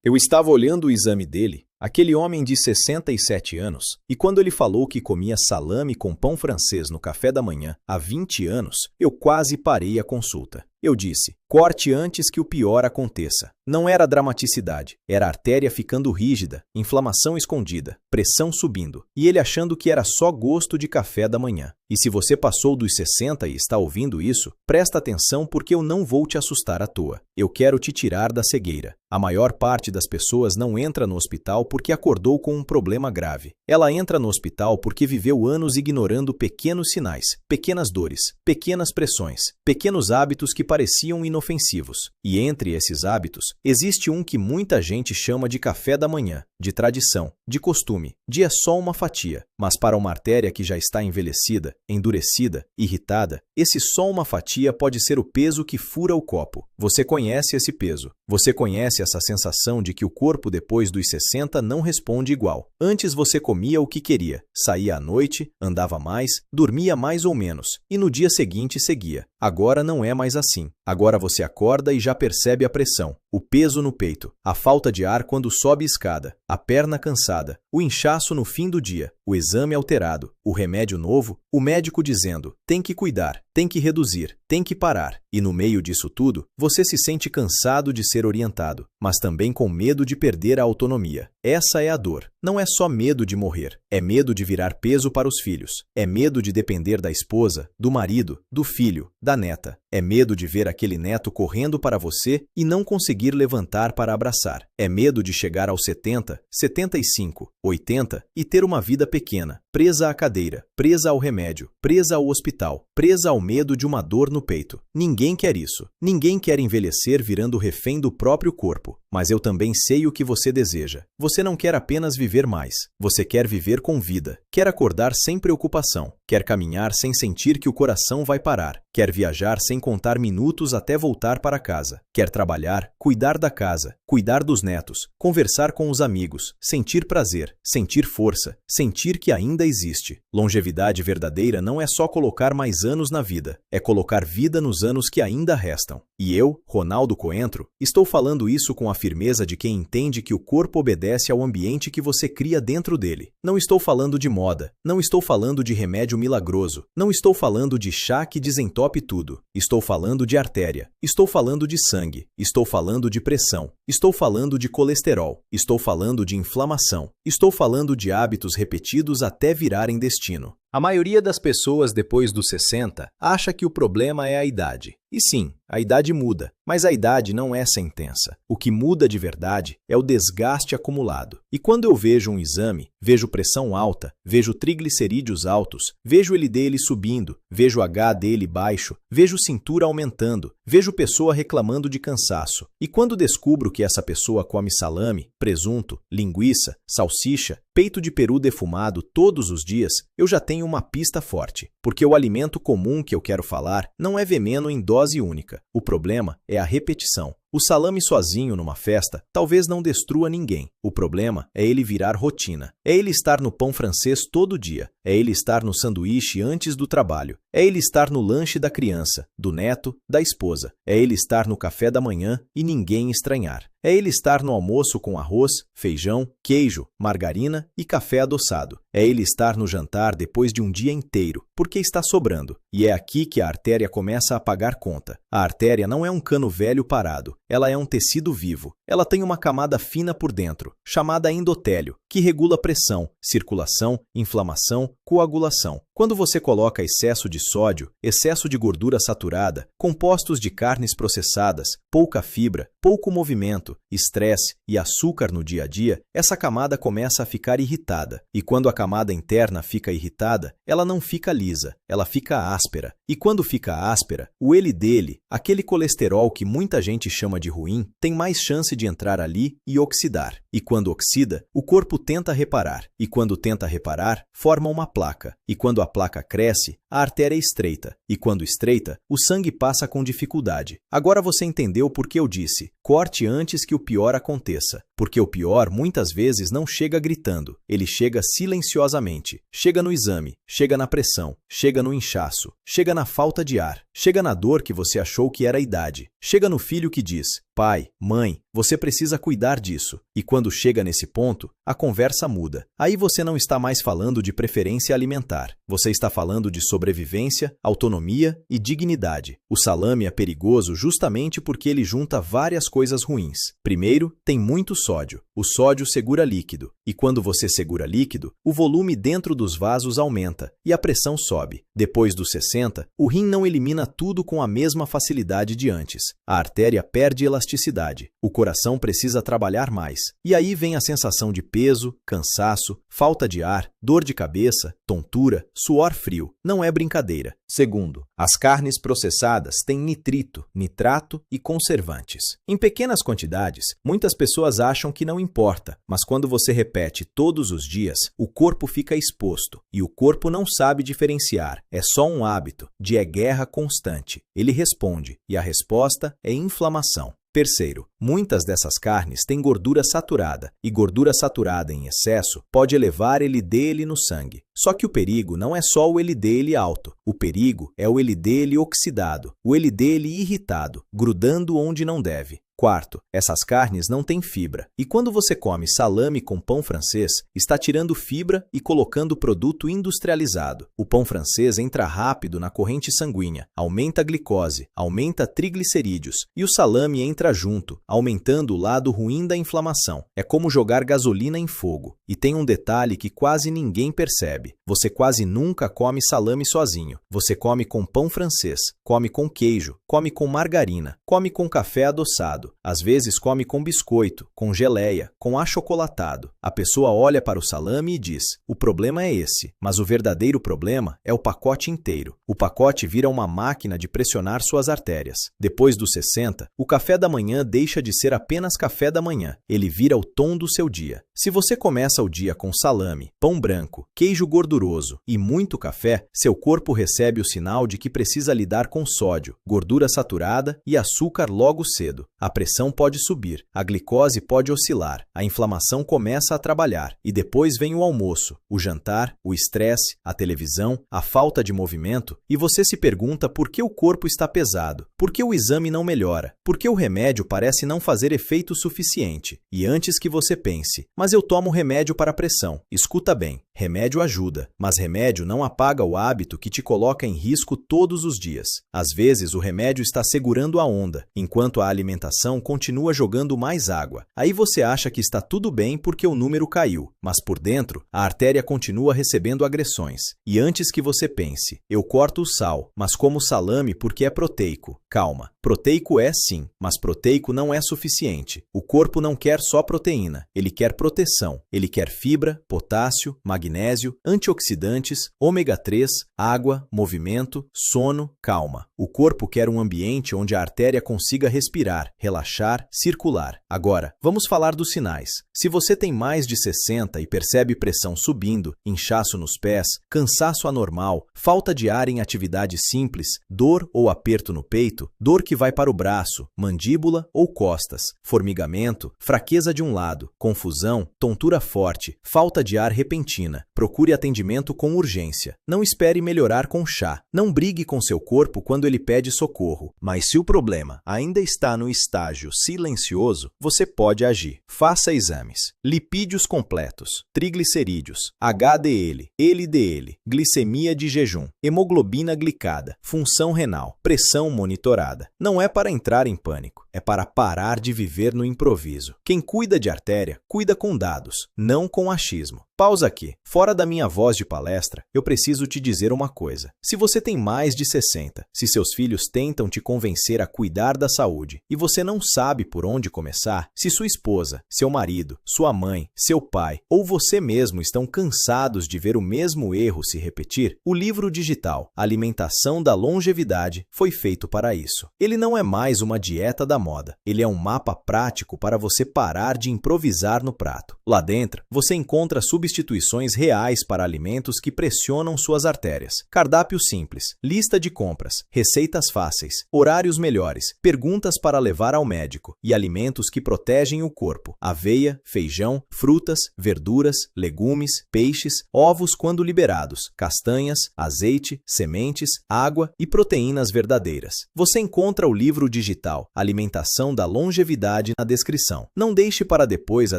Eu estava olhando o exame dele, aquele homem de 67 anos, e quando ele falou que comia salame com pão francês no café da manhã há 20 anos, eu quase parei a consulta. Eu disse, corte antes que o pior aconteça. Não era dramaticidade, era artéria ficando rígida, inflamação escondida, pressão subindo, e ele achando que era só gosto de café da manhã. E se você passou dos 60 e está ouvindo isso, presta atenção porque eu não vou te assustar à toa. Eu quero te tirar da cegueira. A maior parte das pessoas não entra no hospital porque acordou com um problema grave. Ela entra no hospital porque viveu anos ignorando pequenos sinais, pequenas dores, pequenas pressões, pequenos hábitos que pareciam inofensivos. E entre esses hábitos, existe um que muita gente chama de café da manhã, de tradição, de costume, de é só uma fatia. Mas para uma artéria que já está envelhecida, endurecida, irritada, esse só uma fatia pode ser o peso que fura o copo. Você conhece esse peso. Você conhece essa sensação de que o corpo depois dos 60 não responde igual. Antes você comia o que queria, saía à noite, andava mais, dormia mais ou menos, e no dia seguinte seguia. Agora não é mais assim. Agora você acorda e já percebe a pressão, o peso no peito, a falta de ar quando sobe escada, a perna cansada, o inchaço no fim do dia, o exame alterado, o remédio novo, o médico dizendo, tem que cuidar, tem que reduzir, tem que parar. E no meio disso tudo, você se sente cansado de ser orientado, mas também com medo de perder a autonomia. Essa é a dor. Não é só medo de morrer, é medo de virar peso para os filhos, é medo de depender da esposa, do marido, do filho, da neta. É medo de ver aquele neto correndo para você e não conseguir levantar para abraçar. É medo de chegar aos 70, 75, 80 e ter uma vida pequena, presa à cadeira, presa ao remédio, presa ao hospital, presa ao medo de uma dor no peito. Ninguém quer isso. Ninguém quer envelhecer virando refém do próprio corpo. Mas eu também sei o que você deseja. Você não quer apenas viver mais. Você quer viver com vida. Quer acordar sem preocupação. Quer caminhar sem sentir que o coração vai parar. Quer viajar sem contar minutos até voltar para casa. Quer trabalhar, cuidar da casa, cuidar dos netos, conversar com os amigos, sentir prazer, sentir força, sentir que ainda existe. Longevidade verdadeira não é só colocar mais anos na vida, é colocar vida nos anos que ainda restam. E eu, Ronaldo Coentro, estou falando isso com a firmeza de quem entende que o corpo obedece ao ambiente que você cria dentro dele. Não estou falando de moda, não estou falando de remédio milagroso, não estou falando de chá que desentope tudo. Estou falando de artéria, estou falando de sangue, estou falando de pressão, estou falando de colesterol, estou falando de inflamação, estou falando de hábitos repetidos até virarem destino. A maioria das pessoas depois dos 60 acha que o problema é a idade. E sim, a idade muda, mas a idade não é sentença. O que muda de verdade é o desgaste acumulado. E quando eu vejo um exame, vejo pressão alta, vejo triglicerídeos altos, vejo LDL subindo, vejo HDL baixo, vejo cintura aumentando, vejo pessoa reclamando de cansaço. E quando descubro que essa pessoa come salame, presunto, linguiça, salsicha, peito de peru defumado todos os dias, eu já tenho uma pista forte. Porque o alimento comum que eu quero falar não é veneno em dose única. O problema é a repetição. O salame sozinho numa festa talvez não destrua ninguém. O problema é ele virar rotina. É ele estar no pão francês todo dia. É ele estar no sanduíche antes do trabalho. É ele estar no lanche da criança, do neto, da esposa. É ele estar no café da manhã e ninguém estranhar. É ele estar no almoço com arroz, feijão, queijo, margarina e café adoçado. É ele estar no jantar depois de um dia inteiro, porque está sobrando. E é aqui que a artéria começa a pagar conta. A artéria não é um cano velho parado. Ela é um tecido vivo. Ela tem uma camada fina por dentro, chamada endotélio, que regula pressão, circulação, inflamação, coagulação. Quando você coloca excesso de sódio, excesso de gordura saturada, compostos de carnes processadas, pouca fibra, pouco movimento, estresse e açúcar no dia a dia, essa camada começa a ficar irritada. E quando a camada interna fica irritada, ela não fica lisa, ela fica áspera. E quando fica áspera, o LDL, aquele colesterol que muita gente chama de ruim, tem mais chance de entrar ali e oxidar. E quando oxida, o corpo tenta reparar. E quando tenta reparar, forma uma placa. E quando a placa cresce, a artéria estreita. E quando estreita, o sangue passa com dificuldade. Agora você entendeu por que eu disse, Corte antes que o pior aconteça, porque o pior muitas vezes não chega gritando, ele chega silenciosamente. Chega no exame, chega na pressão, chega no inchaço, chega na falta de ar, chega na dor que você achou que era a idade, chega no filho que diz: pai, mãe, você precisa cuidar disso. E quando chega nesse ponto, a conversa muda. Aí você não está mais falando de preferência alimentar. Você está falando de sobrevivência, autonomia e dignidade. O salame é perigoso justamente porque ele junta várias coisas ruins. Primeiro, tem muito sódio. O sódio segura líquido. E quando você segura líquido, o volume dentro dos vasos aumenta e a pressão sobe. Depois dos 60, o rim não elimina tudo com a mesma facilidade de antes. A artéria perde elasticidade. O coração precisa trabalhar mais. E aí vem a sensação de peso, cansaço, falta de ar, dor de cabeça, tontura, suor frio. Não é brincadeira. Segundo, as carnes processadas têm nitrito, nitrato e conservantes. Em pequenas quantidades, muitas pessoas acham que não importa, mas quando você repete todos os dias, o corpo fica exposto e o corpo não sabe diferenciar. É só um hábito, de guerra constante. Ele responde e a resposta é inflamação. Terceiro, muitas dessas carnes têm gordura saturada, e gordura saturada em excesso pode elevar LDL no sangue. Só que o perigo não é só o LDL alto, o perigo é o LDL oxidado, o LDL irritado, grudando onde não deve. Quarto, essas carnes não têm fibra, e quando você come salame com pão francês, está tirando fibra e colocando produto industrializado. O pão francês entra rápido na corrente sanguínea, aumenta a glicose, aumenta triglicerídeos, e o salame entra junto, aumentando o lado ruim da inflamação. É como jogar gasolina em fogo. E tem um detalhe que quase ninguém percebe. Você quase nunca come salame sozinho. Você come com pão francês, come com queijo, come com margarina, come com café adoçado. Às vezes come com biscoito, com geleia, com achocolatado. A pessoa olha para o salame e diz: o problema é esse, mas o verdadeiro problema é o pacote inteiro. O pacote vira uma máquina de pressionar suas artérias. Depois dos 60, o café da manhã deixa de ser apenas café da manhã. Ele vira o tom do seu dia. Se você começa o dia com salame, pão branco, queijo gorduroso e muito café, seu corpo recebe o sinal de que precisa lidar com sódio, gordura saturada e açúcar logo cedo. A pressão pode subir, a glicose pode oscilar, a inflamação começa a trabalhar e depois vem o almoço, o jantar, o estresse, a televisão, a falta de movimento e você se pergunta por que o corpo está pesado, por que o exame não melhora, por que o remédio parece não fazer efeito suficiente. E antes que você pense: mas eu tomo remédio para a pressão. Escuta bem, remédio ajuda, mas remédio não apaga o hábito que te coloca em risco todos os dias. Às vezes o remédio está segurando a onda, enquanto a alimentação continua jogando mais água. Aí você acha que está tudo bem porque o número caiu, mas por dentro a artéria continua recebendo agressões. E antes que você pense: eu corto o sal, mas como salame porque é proteico. Calma, proteico é sim, mas proteico não é suficiente. O corpo não quer só proteína, ele quer proteção. Ele quer fibra, potássio, magnésio, antioxidantes, ômega 3, água, movimento, sono, calma. O corpo quer um ambiente onde a artéria consiga respirar, relaxar, circular. Agora, vamos falar dos sinais. Se você tem mais de 60 e percebe pressão subindo, inchaço nos pés, cansaço anormal, falta de ar em atividades simples, dor ou aperto no peito, dor que vai para o braço, mandíbula ou costas, formigamento, fraqueza de um lado, confusão, tontura forte, falta de ar repentina, procure atendimento com urgência. Não espere melhorar com chá. Não brigue com seu corpo quando ele pede socorro. Mas se o problema ainda está no estágio silencioso, você pode agir. Faça exames. Lipídios completos, triglicerídeos, HDL, LDL, glicemia de jejum, hemoglobina glicada, função renal, pressão monitorada. Não é para entrar em pânico, é para parar de viver no improviso. Quem cuida de artéria, cuida com dados, não com achismo. Pausa aqui. Fora da minha voz de palestra, eu preciso te dizer uma coisa. Se você tem mais de 60, se seus filhos tentam te convencer a cuidar da saúde e você não sabe por onde começar, se sua esposa, seu marido, sua mãe, seu pai ou você mesmo estão cansados de ver o mesmo erro se repetir, o livro digital Alimentação da Longevidade foi feito para isso. Ele não é mais uma dieta da moda. Ele é um mapa prático para você parar de improvisar no prato. Lá dentro, você encontra substituições reais para alimentos que pressionam suas artérias. Cardápio simples, lista de compras, receitas fáceis, horários melhores, perguntas para levar ao médico e alimentos que protegem o corpo. Aveia, feijão, frutas, verduras, legumes, peixes, ovos quando liberados, castanhas, azeite, sementes, água e proteínas verdadeiras. Você encontra o livro digital Alimentação da Longevidade na descrição. Não deixe para depois a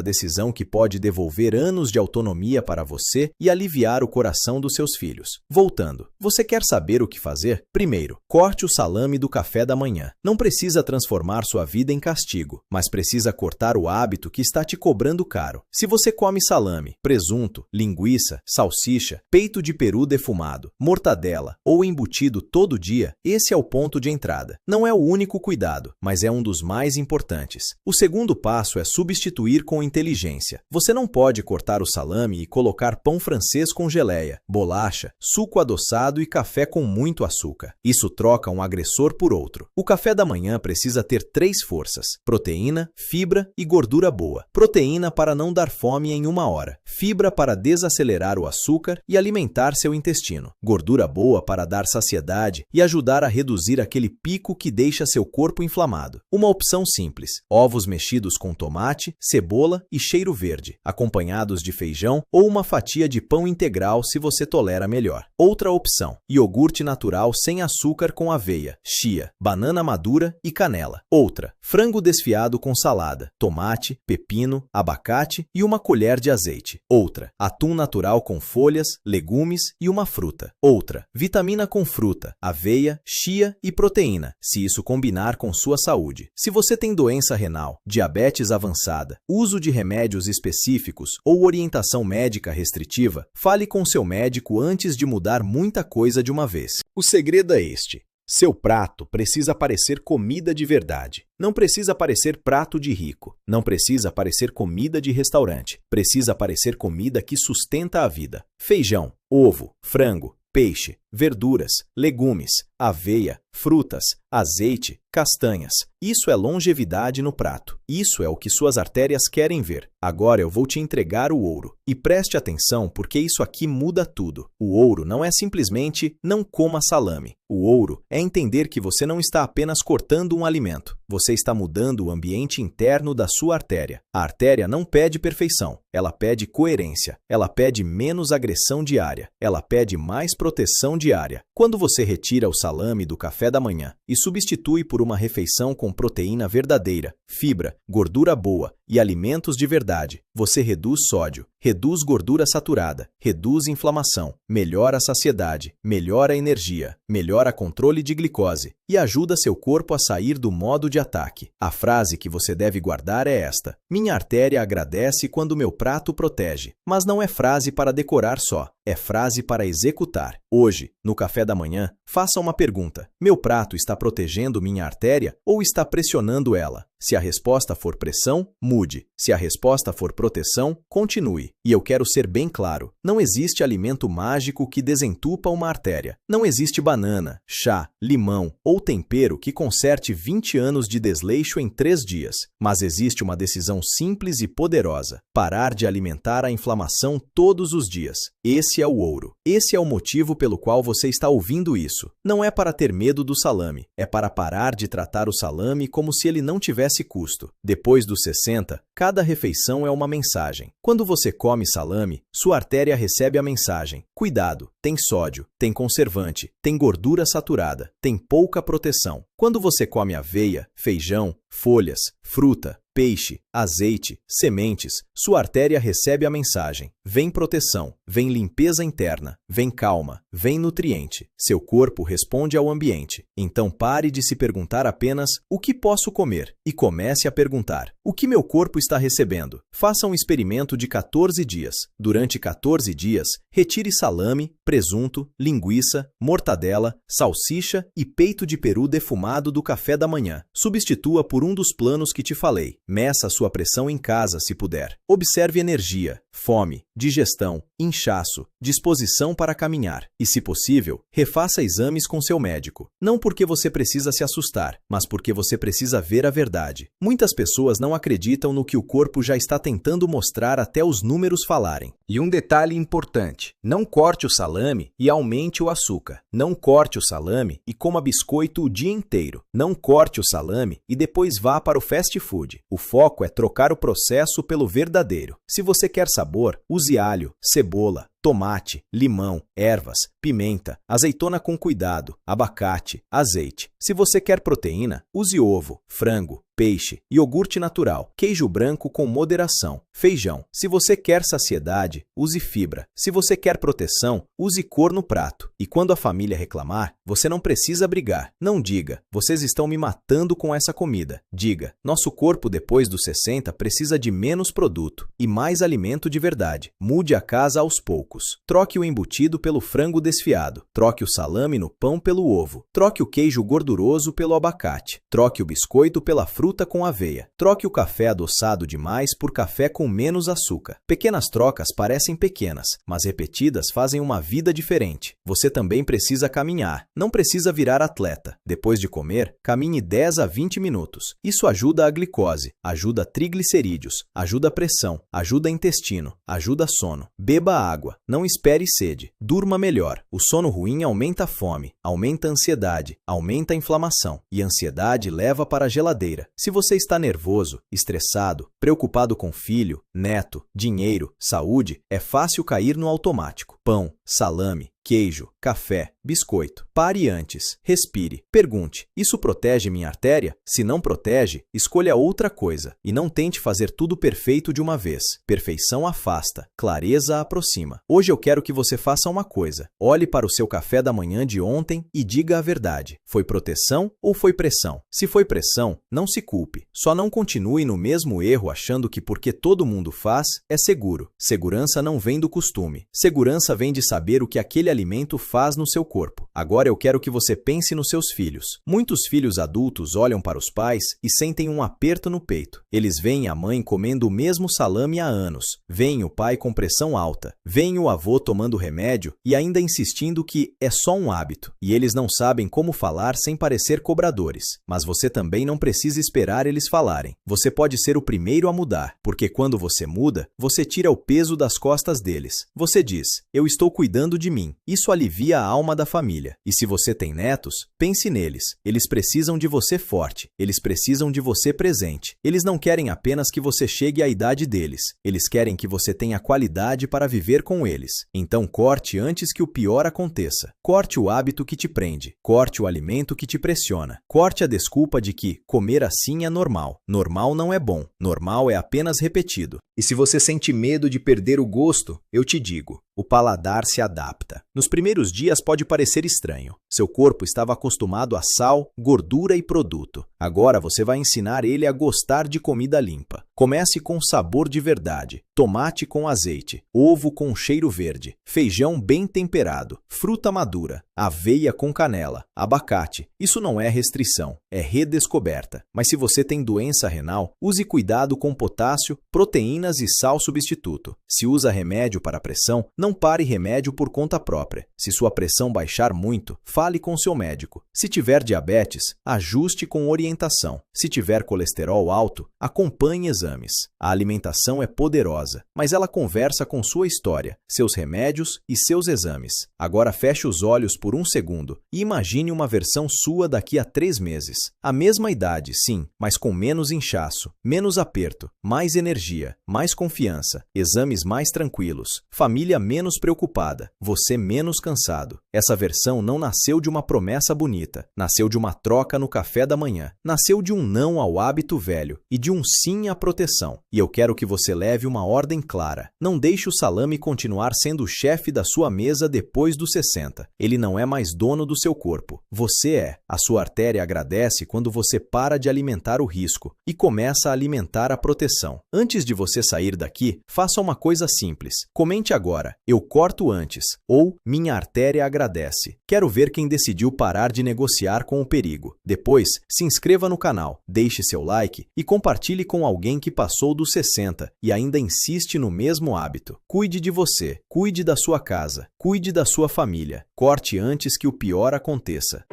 decisão que pode devolver anos de autonomia para você e aliviar o coração dos seus filhos. Voltando, você quer saber o que fazer? Primeiro, corte o salame do café da manhã. Não precisa transformar sua vida em castigo, mas precisa cortar o hábito que está te cobrando caro. Se você come salame, presunto, linguiça, salsicha, peito de peru defumado, mortadela ou embutido todo dia, esse é o ponto de entrada. Não é o único cuidado, mas é um dos mais importantes. O segundo passo é substituir com inteligência. Você não pode cortar o salame e colocar pão francês com geleia, bolacha, suco adoçado e café com muito açúcar. Isso troca um agressor por outro. O café da manhã precisa ter 3 forças: proteína, fibra e gordura boa. Proteína para não dar fome em 1 hora. Fibra para desacelerar o açúcar e alimentar seu intestino. Gordura boa para dar saciedade e ajudar a reduzir aquele pico que deixa seu corpo inflamado. Uma opção simples: ovos mexidos com tomate, cebola e cheiro verde, acompanhados de feijão ou uma fatia de pão integral se você tolera melhor. Outra opção: iogurte natural sem açúcar com aveia, chia, banana madura e canela. Outra: frango desfiado com salada, tomate, pepino, abacate e uma colher de azeite. Outra: atum natural com folhas, legumes e uma fruta. Outra: vitamina com fruta, aveia, chia e proteína, se isso combinar com sua saúde. Se você tem doença renal, diabetes avançada, uso de remédios específicos ou orientação médica restritiva, fale com seu médico antes de mudar muita coisa de uma vez. O segredo é este: seu prato precisa parecer comida de verdade. Não precisa parecer prato de rico. Não precisa parecer comida de restaurante. Precisa parecer comida que sustenta a vida. Feijão, ovo, frango, peixe, verduras, legumes, aveia, frutas, azeite, castanhas. Isso é longevidade no prato. Isso é o que suas artérias querem ver. Agora eu vou te entregar o ouro. E preste atenção, porque isso aqui muda tudo. O ouro não é simplesmente não coma salame. O ouro é entender que você não está apenas cortando um alimento. Você está mudando o ambiente interno da sua artéria. A artéria não pede perfeição. Ela pede coerência. Ela pede menos agressão diária. Ela pede mais proteção diária. Quando você retira o salame do café da manhã e substitui por uma refeição com proteína verdadeira, fibra, gordura boa e alimentos de verdade, você reduz sódio, reduz gordura saturada, reduz inflamação, melhora a saciedade, melhora a energia, melhora controle de glicose e ajuda seu corpo a sair do modo de ataque. A frase que você deve guardar é esta: minha artéria agradece quando meu prato protege. Mas não é frase para decorar só, é frase para executar. Hoje, no café da manhã, faça uma pergunta: meu prato está protegendo minha artéria ou está pressionando ela? Se a resposta for pressão, mude. Se a resposta for proteção, continue. E eu quero ser bem claro: não existe alimento mágico que desentupa uma artéria. Não existe banana, chá, limão ou tempero que conserte 20 anos de desleixo em 3 dias. Mas existe uma decisão simples e poderosa: parar de alimentar a inflamação todos os dias. Esse é o ouro. Esse é o motivo pelo qual você está ouvindo isso. Não é para ter medo do salame, é para parar de tratar o salame como se ele não tivesse custo. Depois dos 60, cada refeição é uma mensagem. Quando você come salame, sua artéria recebe a mensagem: cuidado, tem sódio, tem conservante, tem gordura saturada, tem pouca proteção. Quando você come aveia, feijão, folhas, fruta, peixe, azeite, sementes, sua artéria recebe a mensagem: vem proteção, vem limpeza interna, vem calma, vem nutriente. Seu corpo responde ao ambiente. Então pare de se perguntar apenas: o que posso comer? E comece a perguntar: o que meu corpo está recebendo? Faça um experimento de 14 dias. Durante 14 dias, retire salame, presunto, linguiça, mortadela, salsicha e peito de peru defumado do café da manhã. Substitua por um dos planos que te falei. Meça a sua pressão em casa, se puder. Observe energia, fome, digestão, inchaço, disposição para caminhar. E, se possível, refaça exames com seu médico. Não porque você precisa se assustar, mas porque você precisa ver a verdade. Muitas pessoas não acreditam no que o corpo já está tentando mostrar até os números falarem. E um detalhe importante: não corte o salame e aumente o açúcar. Não corte o salame e coma biscoito o dia inteiro. Não corte o salame e depois vá para o fast food. O foco é trocar o processo pelo verdadeiro. Se você quer sabor, use alho, cebola, tomate, limão, ervas, pimenta, azeitona com cuidado, abacate, azeite. Se você quer proteína, use ovo, frango, peixe, iogurte natural, queijo branco com moderação, feijão. Se você quer saciedade, use fibra. Se você quer proteção, use cor no prato. E quando a família reclamar, você não precisa brigar. Não diga: vocês estão me matando com essa comida. Diga: nosso corpo depois dos 60 precisa de menos produto e mais alimento de verdade. Mude a casa aos poucos. Troque o embutido pelo frango desfiado. Troque o salame no pão pelo ovo. Troque o queijo gorduroso pelo abacate. Troque o biscoito pela fruta com aveia. Troque o café adoçado demais por café com menos açúcar. Pequenas trocas parecem pequenas, mas repetidas fazem uma vida diferente. Você também precisa caminhar. Não precisa virar atleta. Depois de comer, caminhe 10 a 20 minutos. Isso ajuda a glicose, ajuda triglicerídeos, ajuda a pressão, ajuda intestino, ajuda sono. Beba água. Não espere sede. Durma melhor. O sono ruim aumenta a fome, aumenta a ansiedade, aumenta a inflamação. E a ansiedade leva para a geladeira. Se você está nervoso, estressado, preocupado com filho, neto, dinheiro, saúde, é fácil cair no automático. Pão, salame, queijo, café, biscoito. Pare antes, respire. Pergunte: isso protege minha artéria? Se não protege, escolha outra coisa. E não tente fazer tudo perfeito de uma vez. Perfeição afasta, clareza aproxima. Hoje eu quero que você faça uma coisa. Olhe para o seu café da manhã de ontem e diga a verdade. Foi proteção ou foi pressão? Se foi pressão, não se culpe. Só não continue no mesmo erro achando que porque todo mundo faz, é seguro. Segurança não vem do costume. Segurança vem de saber o que aquele alimento faz no seu corpo. Agora eu quero que você pense nos seus filhos. Muitos filhos adultos olham para os pais e sentem um aperto no peito. Eles veem a mãe comendo o mesmo salame há anos, veem o pai com pressão alta, veem o avô tomando remédio e ainda insistindo que é só um hábito. E eles não sabem como falar sem parecer cobradores. Mas você também não precisa esperar eles falarem. Você pode ser o primeiro a mudar, porque quando você muda, você tira o peso das costas deles. Você diz: eu estou cuidando de mim. Isso alivia a alma da família. E se você tem netos, pense neles. Eles precisam de você forte. Eles precisam de você presente. Eles não querem apenas que você chegue à idade deles. Eles querem que você tenha qualidade para viver com eles. Então corte antes que o pior aconteça. Corte o hábito que te prende. Corte o alimento que te pressiona. Corte a desculpa de que comer assim é normal. Normal não é bom. Normal é apenas repetido. E se você sente medo de perder o gosto, eu te digo: o paladar se adapta. Nos primeiros dias pode parecer estranho. Seu corpo estava acostumado a sal, gordura e produto. Agora você vai ensinar ele a gostar de comida limpa. Comece com sabor de verdade. Tomate com azeite, ovo com cheiro verde, feijão bem temperado, fruta madura, aveia com canela, abacate. Isso não é restrição, é redescoberta. Mas se você tem doença renal, use cuidado com potássio, proteínas e sal substituto. Se usa remédio para pressão, não pare remédio por conta própria. Se sua pressão baixar muito, fale com seu médico. Se tiver diabetes, ajuste com orientação. Se tiver colesterol alto, acompanhe exames. A alimentação é poderosa, mas ela conversa com sua história, seus remédios e seus exames. Agora feche os olhos por um segundo e imagine uma versão sua daqui a 3 meses. A mesma idade, sim, mas com menos inchaço, menos aperto, mais energia, mais confiança, exames mais tranquilos, família menos preocupada, você menos cansado. Essa versão não nasceu de uma promessa bonita, nasceu de uma troca no café da manhã, nasceu de um não ao hábito velho e de um sim à proteção. E eu quero que você leve uma ordem clara. Não deixe o salame continuar sendo o chefe da sua mesa depois dos 60. Ele não não é mais dono do seu corpo. Você é. A sua artéria agradece quando você para de alimentar o risco e começa a alimentar a proteção. Antes de você sair daqui, faça uma coisa simples. Comente agora: eu corto antes ou minha artéria agradece. Quero ver quem decidiu parar de negociar com o perigo. Depois, se inscreva no canal, deixe seu like e compartilhe com alguém que passou dos 60 e ainda insiste no mesmo hábito. Cuide de você, cuide da sua casa, cuide da sua família. Corte antes que o pior aconteça.